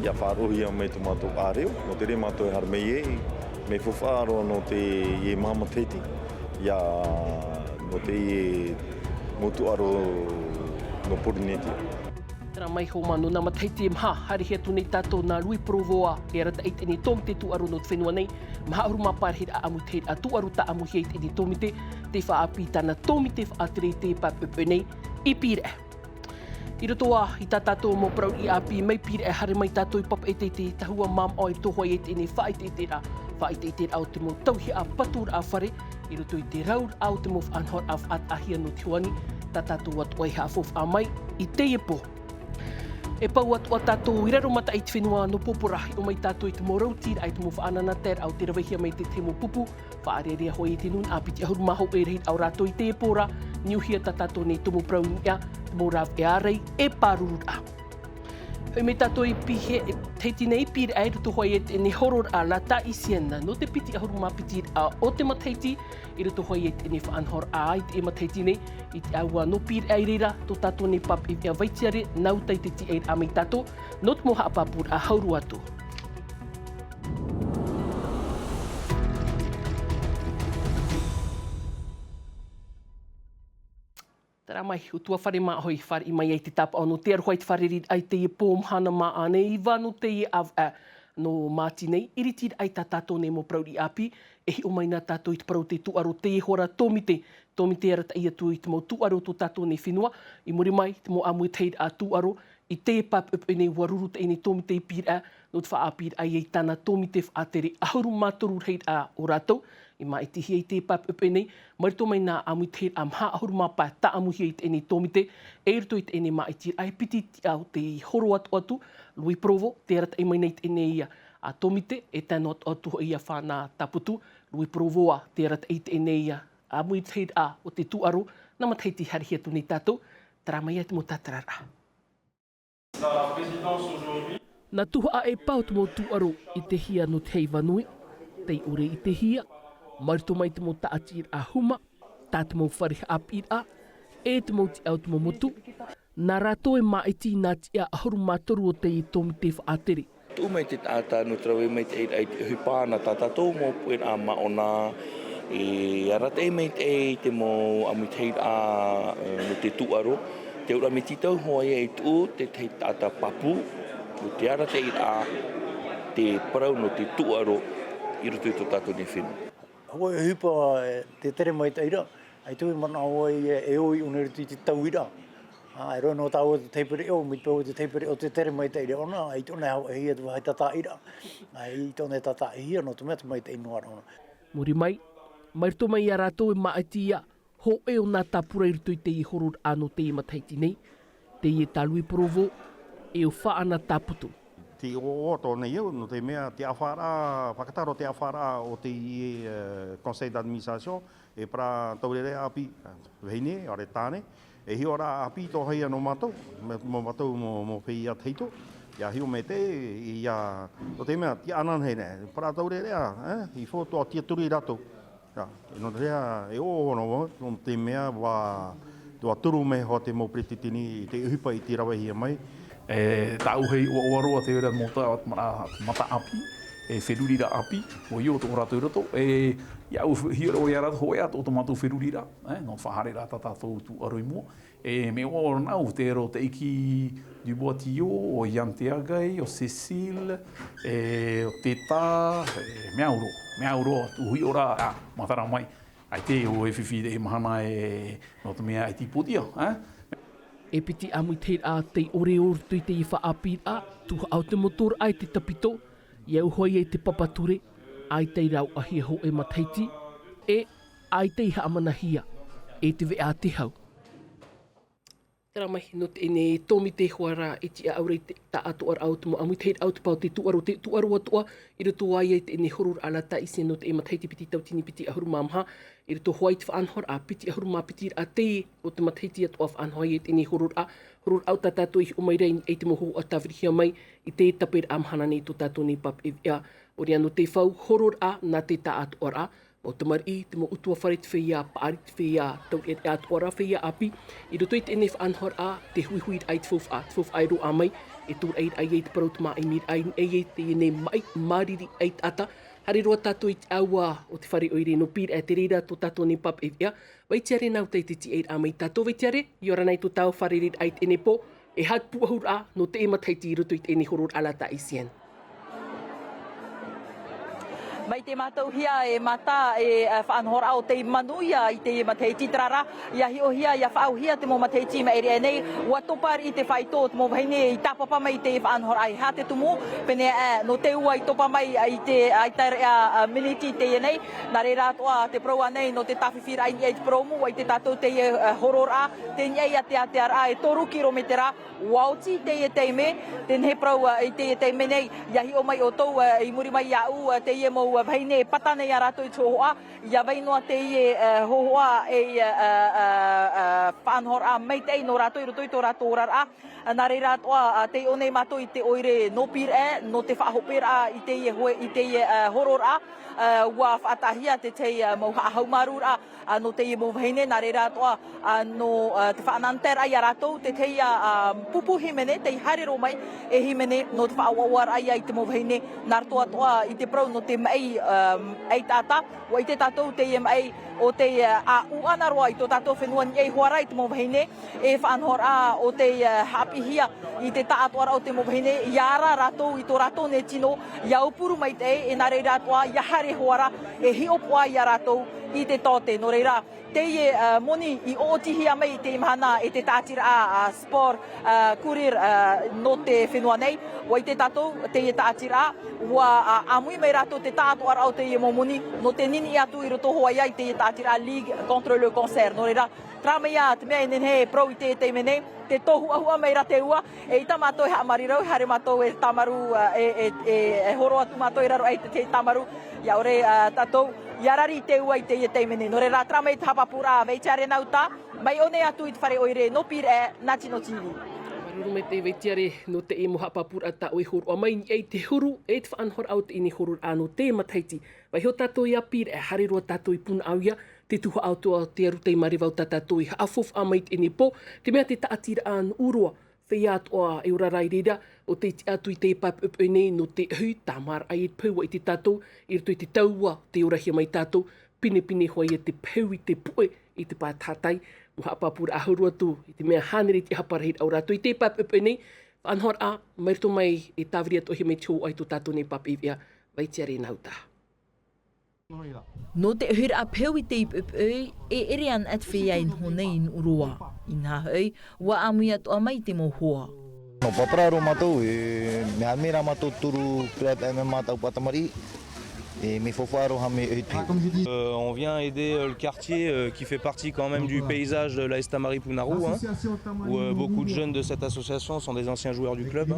ia whārohia me tu mātou āreo, no te re mātou e harmei me whawhāroa no te e mama teti, ia no te e motu aro no Porinetia. Tera mai ho manu na mataiti mha hari he tuni tātou nā Lui Provoa e rata eit ni tōm te tuaru no te whenua nei, maha aru mapare a amu te a tuaru ta amu heit ni tōmite, te whaapi tana tōmite whaatere te papepe nei, I pire. I rotoa I tā tātou mo prau I api mai pire hare mai tātou I papa e te tahua mam o I tohoi e te ne whaite te au te mo tauhi a patur a whare, I roto I te raur au te mo whanhor a whaat ahia no te wani, tā tātou atu ai hafof a mai I te epo. E pau atu a tātou I raro mata I te whenua no poporahi o mai tātou I te mo rautira ai te mo whaanana ter au te rawahia mai te mo pupu, whaarerea hoi e te nun apiti ahuru maho e rehit au rātou I te epora, niuhia tā tātou ne tumu prau nia, mo rav e arei e parurura. Hei me tātou I pihe teiti nei pire ai rutu hoi e ne horor a la ta I siena no te piti ahuru mapiti a o te mataiti I rutu hoi e ne whaanhor a ai te mataiti nei I te aua no pire ai reira to tātou ne pap I a vaitiare nau tai te ti eir a mei tātou no te moha apapur a hauru atu. Tara mai, utua whare maa hoi whare I mai ai te tapa o no te aru hoi te whare rid ai te e pōm hana maa ane I wano te e av no māti nei. Iritir ai tā tātou ne mo prauri api, e hi o mai nā tātou I te prau te tuaro te e hora tōmite. Tōmite ara ta ia tu I te mo tuaro tō tātou ne whenua. I muri mai te mo amu teid a tuaro. I te e pap up ene waruru te ene tōmite I pira no te wha apir ai ei tāna tōmite whaatere ahuru mātoru reid a o rātou. I mai te hiei te pap up ene, marito mai nā amu te a mha ahuru mapa ta amu hiei te ene tōmite, e rito I te ene mai te ai piti au te horo atu, Lui Provo, te rata I mai nei te ene ia a tōmite, e tēnā atu ia whānā taputu, Lui Provoa, te rata I te ene ia amu te a o te tuaro, na mataiti harihi atu nei tātou, tara mai atu mo tātarara. Na tuha a e pau te mo tuaro I te hia no te heivanui, tei ure I te hia, marito mai te mo taatir a huma, tā te mo whariha apir a, e te mo ti au te mo motu, nā rātou e maiti nā ti a ahuru mātoru o te I tōmite whaatere. Tu mai te tātā no trawe mai te ai hui pāna tātātou mo puen a maona, e arata e mai te mo amiteid a no te tuaro, te ura me titau hoi e tu te te tātā papu, no te arata e a te parau no te tuaro, I rutu I tō tātou ne whenua. Hoi e hupa te tere mai teira, ai tui mana hoi e oi unerutu I te tauira. Ai roa no tāua te teipere o, mi pēo te teipere o te tere mai teira ona, ai tōne hau e hia tu hai tata ira. Ai tōne tata e hia no tu mea tu mai te inoara ona. Muri mai, marito mai a rātou e maiti ia, ho e o nā tāpura I rutu I te I horor ano te I mataiti nei, te I e tā Lui Provo, e o whaana tāputu. Te o tōne iau, no te mea te awhara, whakataro te awhara o te Conseil d'Administration, e para taurere api, veine, are tāne, e hi ora api tō heia no mātou, mo mātou mo pei a teito, ia hiu me te, ia, o te mea, te anan hei ne, para taurere a, I fōto a tia turi rato. Ja, no te rea, e o no te mea, wa turu me ho te mo pretitini, te uhipa I te rawahia mai, tā uhei o aroa te ora mata api, e wherurira api, o i o tō rātou rato, e iau hiora o ia rata hoi ato o tō mātou wherurira, no whahare rāta tātou tū aroi mua, e me o nau te ero te iki Dubois-Tio, o Ian Teagai, o Cecile, o Teta, mea uro, uhui ora, matara mai, ai te o e whiwhi e mahana e no te mea e tipotia, E piti amui te a te ore tui te I whaapir a, tuha au te motor ai te tapito, iau hoi e te papature, ai te rau ahia ho e mataiti, e ai te iha amanahia, e te ve a te hau. Tera mai, no te ene tōmi te huara e ti a aurei ta ato ar au te mo amui te au te pau te tuaro atua, I ruto ai e te ene horur ala ta isi no te e mataiti piti tautini piti ahuru mamha, I ruto hoi te whaanhor a piti ahuru ma piti a te o te mataiti atua whaanhoi e te ene horur au ta tātou I umai rein e te moho a tawirihia mai I te taper amhana nei to tātou nei pap e ea, ori anu te whau horur a na te ta ato ar a, O te mari, te mo utua whare te whia, paari te whia, tau e te atuara whia api, i roto i te ene whanhor a, te hui hui ai te whuf a, te whuf ai ro a mai, e tūr ai ai te parau te maa i mir ai, e te ene mai, mariri ai ata, hari roa tātou i te aua o te whare oire no pīr e te reira tō tātou ni pap e whia, vai tiare nau te ti e a mai tātou, vai tiare, i ora nei tō tau whare rir ai te ene po, e hat puahur a, no te e mataiti i roto i te ene horor alata i sian. Mai te mātou hia e mata e whaanhora o te manuia i te mateiti trara. Ia hi o hia, ia whaau hia te mo mateiti ma ere nei. Ua topar i te whaito te mo whaine i tāpapa mai te whaanhora ai hate tumu. Pene no te ua i topa mai i te aitare a miniti te e nei. Nā re rātoa te proa nei no te tawhiwhira i te promu. Wai te tātou te horor a. Te njei a te ateara e toru kilometera. Wauti te e teime. Te he proa i te e teime nei. Ia hi o mai o tau i muri mai iau te e mo vaine patane ya rato i tohoa ya vainoa te hohoa e whanhora mai te no rato i roto i tō rato orara nā re ratoa te one mato i te oire no pir no te whahopera i te horora ua whaatahia te mauha haumarura no te mo vaine nā re ratoa no te whananter ai a rato te pupu himene te harero mai e himene no te whaawawar ai i te mo vaine nā toa i te prau no te mai ai tata, o i te tātou te mai o te a uana roa i tō tātou whenua ni ei huara i te mowhine, e whanhora o te hapihia i te tātuara o te mowhine, i ara ratou i tō ratou ne tino, i aupuru mai te e nā rei rātua, i ahare huara, e hiopoa i a ratou i te tōte, no reira. Te moni i otihia mai te imahana e te tātira a sport kurir no te whenua nei. Wa i te tātou, te tātira wa amui mai rato te tātuara o te moni no te nini atu i roto hoa ia i te tātira Ligue contre le cancer. No reira, tramea te mea inenhe pro i te mene, te tohu ahua mai ra te ua, e i tamato e hamarirau, hare mato e tamaru e horo atu mato i raro e te tamaru, ia ore tātou. Iarari te ua i te mene. No re rā trama i te hapapura vei tiare nauta, mai one atu i te whare oire no pir Ngāti no Tiri. Maruru me te vei tiare no te e mo hapapura ta oi horo. A mai ni ei te huru e te whaanhora au te ini horo anō te mataiti. Vai ho tātou i a pir hare roa tātou i puna au ia, te tuha au toa te arutei marivau tātou i haafof a mai te ini po, te mea te taatira an uroa. Whei atoa e ura rai reira, o te atu i te pap up nei no te hui, tā mara ai e paua i te tātou, i rato i te taua, te urahia mai tātou, pine hoa i te pau i te pue i te pātātai, mo hapapura ahurua tu, i te mea hānere te haparahit au rato i te pap up nei, whanhor a, mairto mai e tāwiri atohi mai tō ai tō tātou nei pap i via, vai tiare nauta. No te uhira a peu i te ipupui, e ere an at whiain honei in uroa. I nā hei, wa amui atoa mai te mohoa. No papararo matou, mea mera matou turu prep me matau patamari, et mes fofaro ha me on vient aider le quartier qui fait partie quand même du paysage de la Estamari Punaru, où beaucoup de jeunes de cette association sont des anciens joueurs du club.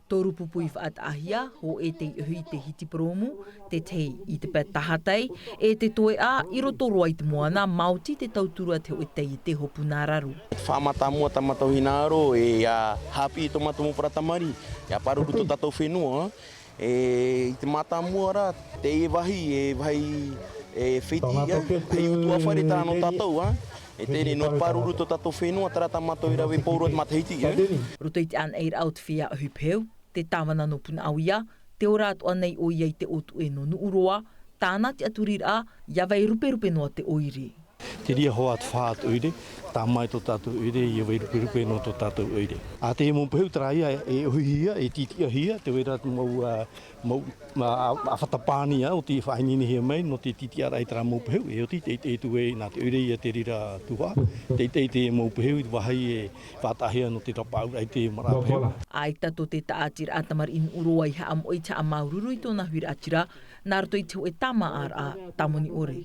Toru pupu i whaatahia, ho e te uhui te hiti promu, te tei i te pēt tahatai, e te toe a i roto roa i te moana, mauti te tauturua te o te i te hopu nāraru. Whamata mua tamatau hinaro e hapi i tomato mo pratamari, e paruru to tatou whenua. E te mata mua ra, te e wahi whiti, hei utua whare tara no tātou, e tere no paruru to tātou whenua, tara tamato i rawe pauro at matahiti. Roto i te an eir au te whia ahu peu, te tāwana no puna au ia, te ora atu anei o ia i te otu e no nuuroa, tāna te aturira a, ia vai rupe noa te oiri. Te ria hoa te whaat uire, tā mai tō tātou uire, i wei rupe no tō tātou uire. A te mo pehu tara ia e uhuhia, e titia hia, te wera mau a whatapāni o te whainini hia mai, no te titia rai tara mo pehu, e o ti te tue nā te uire ia te rira tuha, te mo pehu, i wahai e whatahia no te rapau ai te mara pehu. Ai tato te taatira atamar in uroa i haam oita a maururu i tōna huira atira, nā roto i te hoe tama ar a tamoni ore.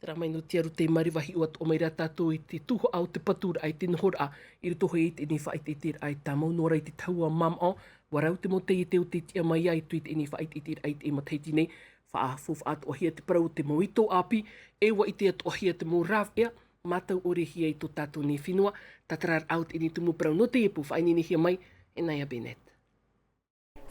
Tera mai no te aru te mariwahi o atu o mai rā tātou i te tuho au te patura ai te nohora i roto hoi te ni whai te tira ai tā maunora i te taua mam o, warau te mo te i te o te tia mai ai tui te ni whai te tira ai te mataiti nei, whaafof atu o hia te parau te moito api, ewa i te atu o hia te mo rāw ea, mātau ore hia i tō tātou ni whenua, tatarar out i ni tumu parau no te epu whai ni hia mai, e nai a Bennett.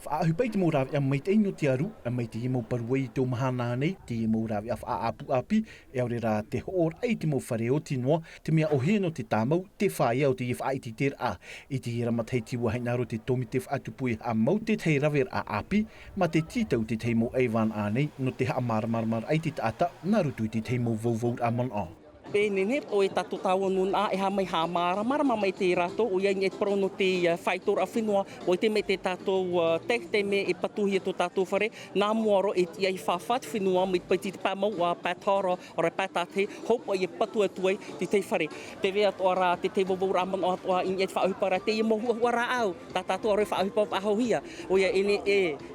Whaahupai te mō rawi a mai te ino te aru, a mai te imo paruai te o mahana nei, te imo rawi a whaapu api, e aure rā te hoor ai te mo whare o tinoa, te mea o heno te tāmau, te whaia o te i whaiti te a, i te hira matai tiwa hainaro te tomi te whaatupui a mau te tei rawer a api, ma te titau te teimo eivan a nei, no te haa marmarmar ai te taata, narutu te teimo vauvaur a man o. Pēnene, o e tato tāua nuna e ha mai ha marama mai te rato, o iai e prono te whaitora whenua, o te me te tātou te me e patuhia to tātou whare, nā muaro e iai whawhat whenua, me paiti te pāmau a pātara, o re pātate, hopa i e patu atuai te te whare. Te wea toa rā, te te wawau raman o atoa, i e whaahupara, te i mohua hua rā au, tā tātou a re whaahupa ahohia, o ia ene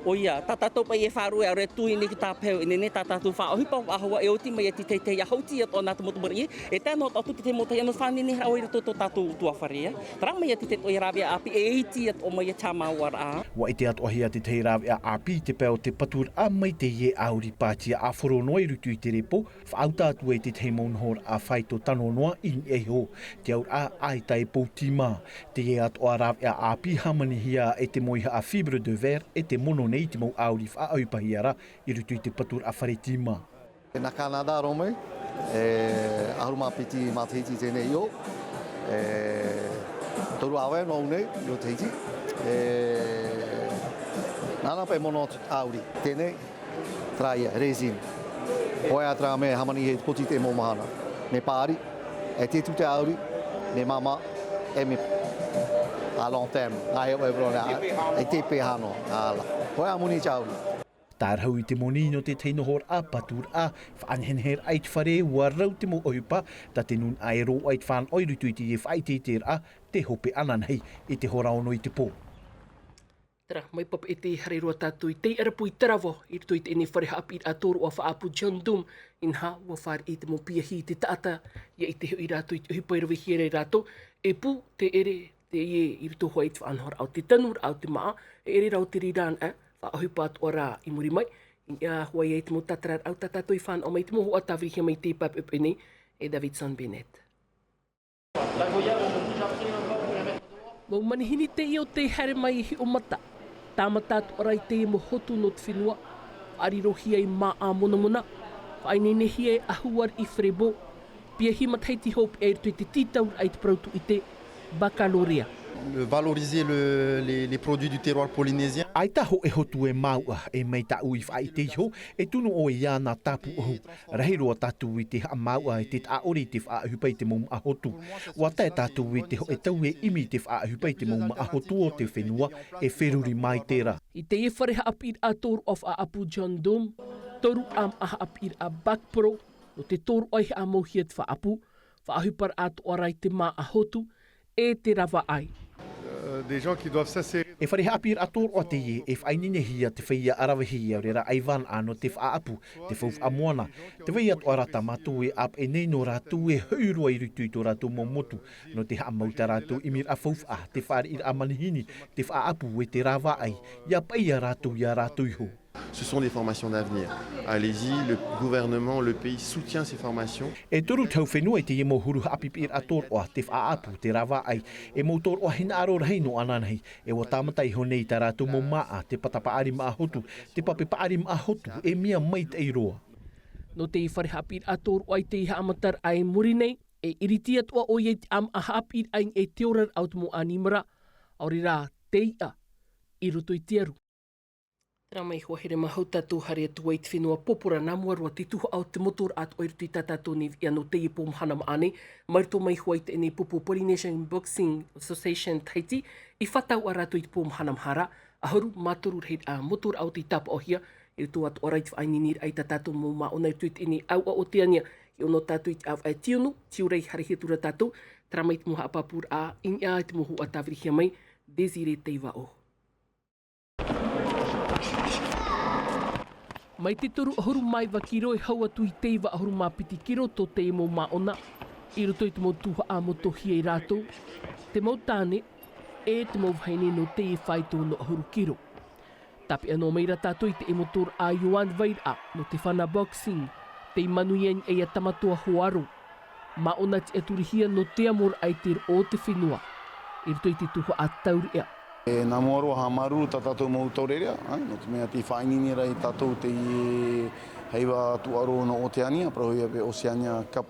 o ia, tā tātou pa i e whārua, a re tui ni ki tā pēo, ene tā tātou whaahupa ahoa, e o ti mai e te te ahauti at o nā tamotumari, e tēnā tatu te motai anu whanini hara oira tō tātou tua wharea. Tara mai ati te toi rawi a api, e iti at o mai a tāmau ara. Wa ite at ohia te tei rawi a api, te pēo te patur a mai te ie auri pātia a whoronoi rutu i te repo, whaauta atu e te teimon hor a whaito tano noa in e ho. Te aur a aitai poutima. Te ie at o rawi a api hamani hia e te moiha a fibre de verre e te mono nei te mau auri whaaupahiara i rutu i te patur a wharetima. Na Canada romei, aruma piti matiti tēnei o, toru awe no nei, o teiti. Nana pe mono auri, tēnei, traia, resin. Hoi atra me hamani he poti te mo mahana. Ne pāri, e te tute auri, ne mama, e me a long term. Ngai o e brone, e te pehano, ala. Hoi amuni te auri. Tārhau i te monino te teinohor a patur a, whaanhenher ait whare ua rau te mo oipa, ta te nun aero ait whaan oirutu i te e whaiti te a, te hope ananhei i te horaono i te pō. Tara, mai papa e te hareroa tātou i te arapu i tarawa, i rutu i te ene whareha api a tōru a whaapu John Doom, in ha ua whare i te mo piahi te taata, ia i te hui rātou i te hupairawe hiere rātou, e pū te ere, te ie i rutu hoa i te whanhora au te tanur, au te maa, e ere rau te riraan a, whaahupat o rā i muri mai, i a hua i te mo tatarar au tatato i whan o mai te mo hoa tawrihi mai te pap upene, e Davidson Bennett. Mau manihini te i o te here mai hi o mata, tāmatatu arai te i mo hotu no te whenua, arirohia i mā a mona, whainenehia e ahuar i Frebo, pia hi mataiti hope e rutu i te titau ai te prautu i te Baccalauréat. Valoriser les produits du terroir polynésien. Ai taho e hotu e maua e mei ta ui whai te iho e tunu o ia nā tapu ohu. Rahiroa tatu i te haa maua e te taori te whaahupai te mou a hotu. Wa tae tatu i te ho e tau e imi te whaahupai te mou a hotu o te whenua e wheruri mai tera. I te e whareha apir a toru of a apu John Doom, toru am aha apir a Bakpro, no te toru ai a mauhia te whaapu, whaahupar a toarai te mā a hotu, e te rawa ai. Des gens qui doivent s'insérer. E whareha apir ator o te ie, e whainenehia te whaia arawahia rera aivan ano te whaapu, te whauf amoana. Te wai atu arata matu e ap e neino ratu e haurua i rutu i tō ratu momotu, no te haamauta ratu imir a whauf a, te whaare i a manihini, te whaapu e te rawa ai, ia paia ratu ia ratu iho. Ce sont des formations d'avenir. Allez-y, le gouvernement, le pays soutient ces formations. E toru tau whenua te mo huru apipir ator o te whaapu te rawa ai, e mo tor o hina aro reino ananhei, e o tamatai honei ta ratu mo maa, te patapaari maa hotu, te papepaari maa hotu, e mia mai te iroa. No te i wharehapir ator o ai te iha amatar ai murinei, e iritia tua o iei am a hapir ai e teorar au te mo animara, auri rā te ia, i roto i te aru. Tera mai hoa here mahau tātou hare atu ai te whenua popora nā muarua te tuha au te motor at oirutu i tātātou ni ia no te ipo mhana maane. Maruto mai hoa i te ene Popo Polynesian Boxing Association Tahiti i whatau a rātou i te po mhana mhara. Ahuru mātoru rei a motor au te tapa o hia. I rutu atu orai te whainenir ai tātātou mō mā o naitu i te ene au a o te ania. I ono tātou i te au ai tionu, tiurei harihe tura tātou. Tera mai te moha apapur a inia i te mohu a tāwirihia mai. Desire Teiva o. Mai te toru ahuru mai wakiro e hau atu i teiva ahuru mā piti kiro tō te emo mā ona. I roto i te mau tuha a motohia i rātou. Te mau tāne e te mau whaine no te e whaito no ahuru kiro. Tapi anō meira tātou i te emo toru a Yuan Vaira no te whana boxing. Te manuien e a tamatua hoaro. Mā ona te aturihia no te amor ai te o te whenua. I roto i te tuha a tauri ea. Nā moro ha maru ta tātou mou taurerea, no te mea te whainini rei tātou te heiwa tuaro no Oceania, parahoia pe Oceania Cup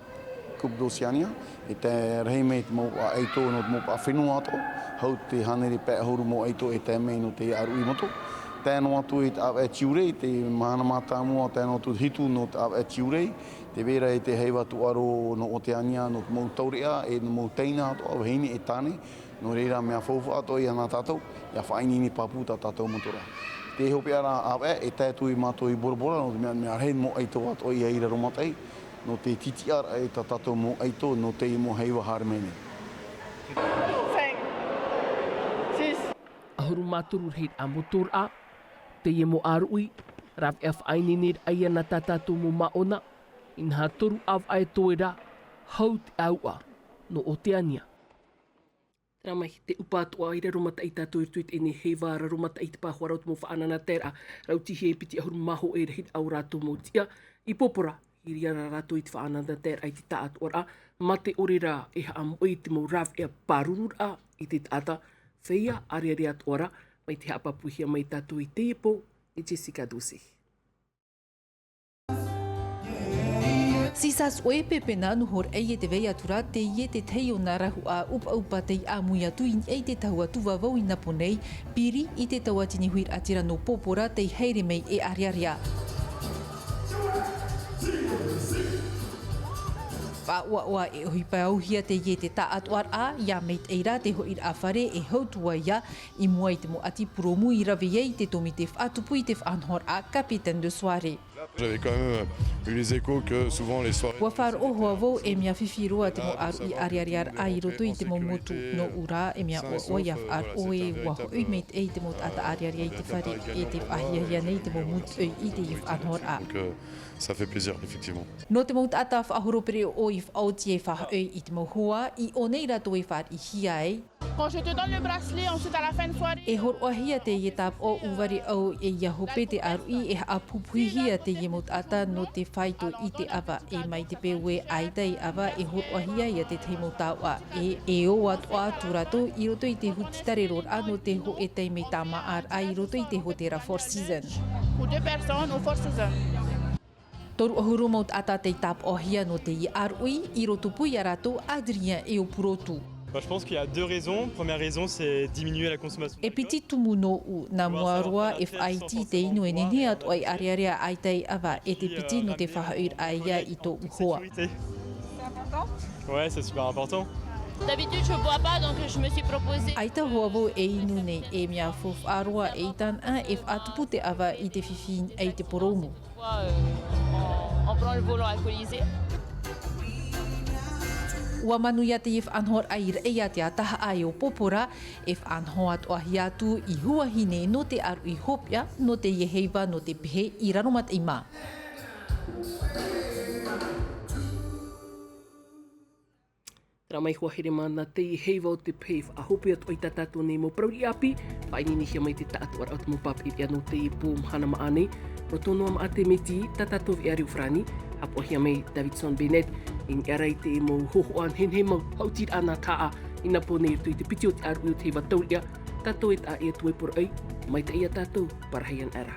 d'Oceania, e te rei mei te mou a eito no te mou a whenua ato, hau te hanere pē ahuru mo eito e te mei no te arui moto. Tēnō atu e te awa e tiurei, te mahana mata mua, tēnō atu hitu no te awa e tiurei, te vera e te heiwa tuaro no Oceania, no te mou taurea, e no mou teina ato, au heini e tāne, no reira mea whauwha ato i ana tātou, ia whainini papu ta tātou motora. Te hopi ara awa e tētui mātou i borobora, no te mea rei mo eito ato i eira romatei, no te titi ara e ta tātou mo eito, no te i mo heiwa harmene. Ahuru māturu reit a motor a, te ie mo arui, raf e whainini aia na tātātou mo maona, in ha toru av ai toera, hau te aua no Oceania. Ramai, te upa atua i raro mata i tātou i tuit e ne heiwa raro mata i te pāhua rau te mo whaanana tēra, rau tihi e piti ahuru maho e rehit au rātou mo tia, i popora, i riara rātou i te whaanana tēra i te taat ora, ma te orera e haamu i te mo raf e parurura i te taata, whia ariari atu ora, mai te hapapuhia mai tātou i te epo, i Jessica Dusi. Sisas oe pepena nuhor ei e te vei atura te ie te teio nā rahu a upa te i amui atu in ei te taua tuwa vau i napo nei, piri i te taua tini huir atira no popora te heire mei e ariaria. Whaua e ohi pauhia te ie te taatuar a, ia meit eira te hoir a whare e hautua ia, i mua i te mo ati puromu i rawe ei te tomi te whaatupu i te whanhor a Capitaine de Soirée. J'avais quand même eu les échos que souvent les soirées... Wa whar ohoa vau e mea whiwhiroa te mo aru i ariariar a i roto i te mo motu no ura e mea o ia whar oe wa hoi meit ei te mo ata ariaria i te whare e te whahiahia nei te mo motu i te i whanhor a. Ça fait plaisir, effectivement. No te mo ata whahoropere o i whauti e whahoi i te mo hua, i o nei rato e whar i hia ei. Quand je te donne le bracelet, ensuite à la fin de soirée... E hor ohia te ie tap o uwari au e ia hope te arui e apupuhia te ie mot ata no te whaito i te awa e mai te pewe aita i awa e hor ohia ia te teimo taua e o atu atu rato i roto i te hutitare ror ano te ho e teimei tama ar a i roto i te hotera Four Seasons. Pour 2 personnes au Four Seasons. Toru ahuru maut ata te tap ohia no te i arui i roto pui a rato Adrien e o purotu. Je pense qu'il y a 2 raisons. Première raison, c'est diminuer la consommation. E piti tumu no u na moarua e whaiti te inu e nene atu ai ariarea aitai awa e te piti no te whahaur aia i tō uhoa. C'est important? Ouais, c'est super important. D'habitude, je bois pas, donc je me suis proposé. Aita hoavo e inu nei e mea whawharua e tan a e whatupu te awa i te whiwhin e te poromu. On prend le volant alcoolisé. Ua manu ia te if anhor air e ia te ataha ai o popora, if anhoat o ahiatu i huahine no te aru i hopia, no te ieheiva no te pehe i raromat i mā. Ramai huahere mana te ieheiva o te pehe a hopia to i tatato nei mo prauri api, whainini hia mai te taatuar au te mo papi ia no te ipo mhana maane, no tono am ate me ti tatato vi ariu frani, hapo hia mai Davidson Bennett, in erai te mo hohoan henhe mau hautir ana kaa ina pone i te piti o te aru o te heiva taulia, tato e ta e tuepor ai, mai ta ia tatou parahaian era.